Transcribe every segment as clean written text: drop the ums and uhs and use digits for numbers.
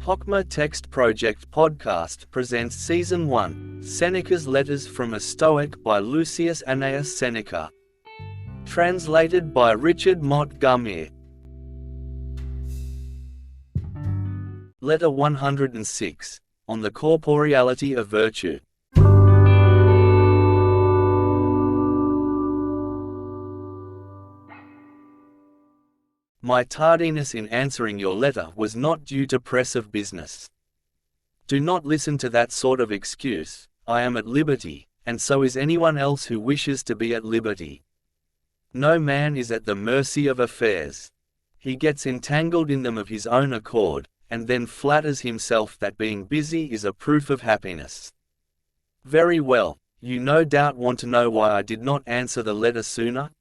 Hochma Text Project Podcast presents Season 1, Seneca's Letters from a Stoic by Lucius Annaeus Seneca. Translated by Richard Montgomery. Letter 106, on the Corporeality of Virtue. My tardiness in answering your letter was not due to press of business. Do not listen to that sort of excuse. I am at liberty, and so is anyone else who wishes to be at liberty. No man is at the mercy of affairs. He gets entangled in them of his own accord, and then flatters himself that being busy is a proof of happiness. Very well, you no doubt want to know why I did not answer the letter sooner?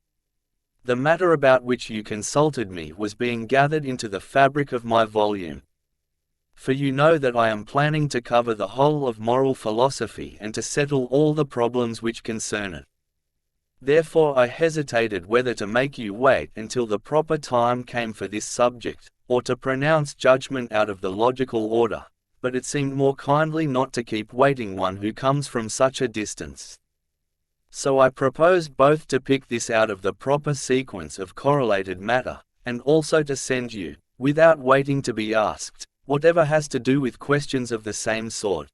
The matter about which you consulted me was being gathered into the fabric of my volume. For you know that I am planning to cover the whole of moral philosophy and to settle all the problems which concern it. Therefore I hesitated whether to make you wait until the proper time came for this subject, or to pronounce judgment out of the logical order, but it seemed more kindly not to keep waiting one who comes from such a distance. So I proposed both to pick this out of the proper sequence of correlated matter, and also to send you, without waiting to be asked, whatever has to do with questions of the same sort.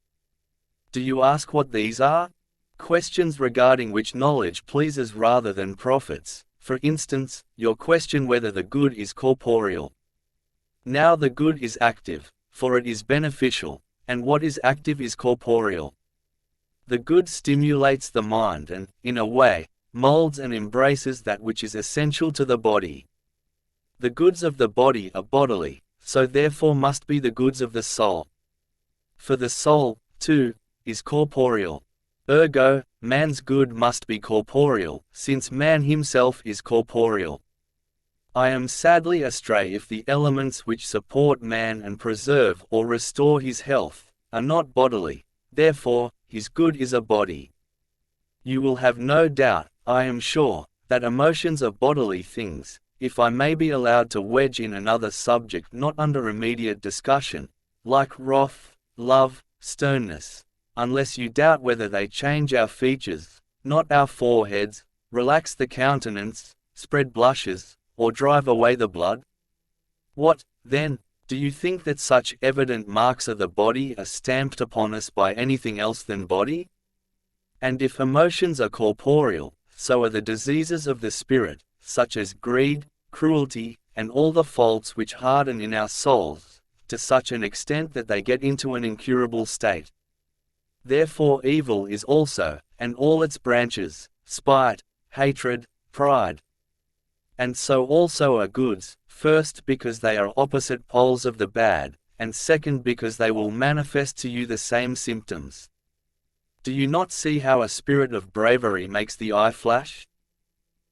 Do you ask what these are? Questions regarding which knowledge pleases rather than profits, for instance, your question whether the good is corporeal. Now the good is active, for it is beneficial, and what is active is corporeal. The good stimulates the mind and, in a way, molds and embraces that which is essential to the body. The goods of the body are bodily, so therefore must be the goods of the soul. For the soul, too, is corporeal. Ergo, man's good must be corporeal, since man himself is corporeal. I am sadly astray if the elements which support man and preserve or restore his health are not bodily, therefore, his good is a body. You will have no doubt, I am sure, that emotions are bodily things, if I may be allowed to wedge in another subject not under immediate discussion, like wrath, love, sternness, unless you doubt whether they change our features, not our foreheads, relax the countenance, spread blushes, or drive away the blood. What, then, do you think that such evident marks of the body are stamped upon us by anything else than body? And if emotions are corporeal, so are the diseases of the spirit, such as greed, cruelty, and all the faults which harden in our souls, to such an extent that they get into an incurable state. Therefore evil is also, and all its branches, spite, hatred, pride. And so also are goods, first because they are opposite poles of the bad, and second because they will manifest to you the same symptoms. Do you not see how a spirit of bravery makes the eye flash?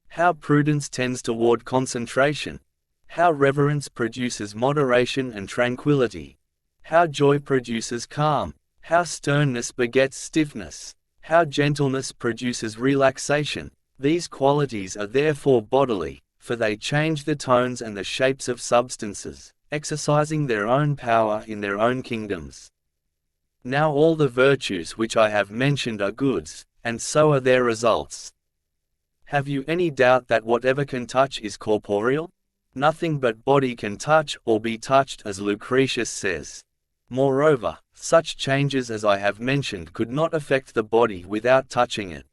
How prudence tends toward concentration? How reverence produces moderation and tranquility? How joy produces calm? How sternness begets stiffness? How gentleness produces relaxation? These qualities are therefore bodily, for they change the tones and the shapes of substances, exercising their own power in their own kingdoms. Now all the virtues which I have mentioned are goods, and so are their results. Have you any doubt that whatever can touch is corporeal? Nothing but body can touch or be touched, as Lucretius says. Moreover, such changes as I have mentioned could not affect the body without touching it.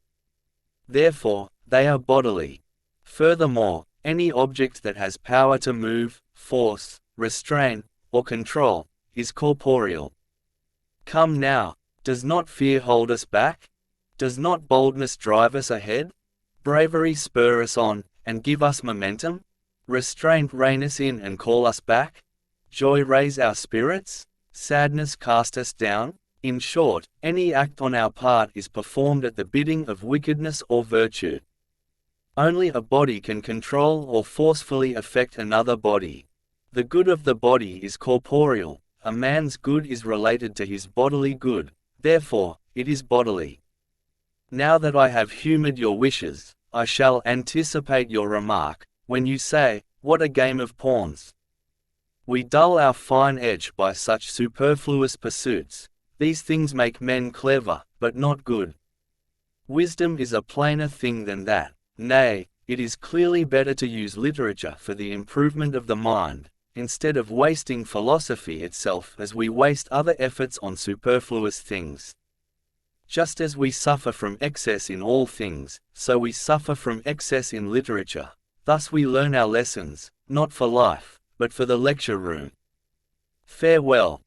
Therefore, they are bodily. Furthermore, any object that has power to move, force, restrain, or control, is corporeal. Come now, does not fear hold us back? Does not boldness drive us ahead? Bravery spur us on, and give us momentum? Restraint rein us in and call us back? Joy raise our spirits? Sadness cast us down? In short, any act on our part is performed at the bidding of wickedness or virtue. Only a body can control or forcefully affect another body. The good of the body is corporeal, a man's good is related to his bodily good, therefore, it is bodily. Now that I have humored your wishes, I shall anticipate your remark, when you say, what a game of pawns! We dull our fine edge by such superfluous pursuits. These things make men clever, but not good. Wisdom is a plainer thing than that. Nay, it is clearly better to use literature for the improvement of the mind, instead of wasting philosophy itself as we waste other efforts on superfluous things. Just as we suffer from excess in all things, so we suffer from excess in literature. Thus we learn our lessons, not for life, but for the lecture room. Farewell.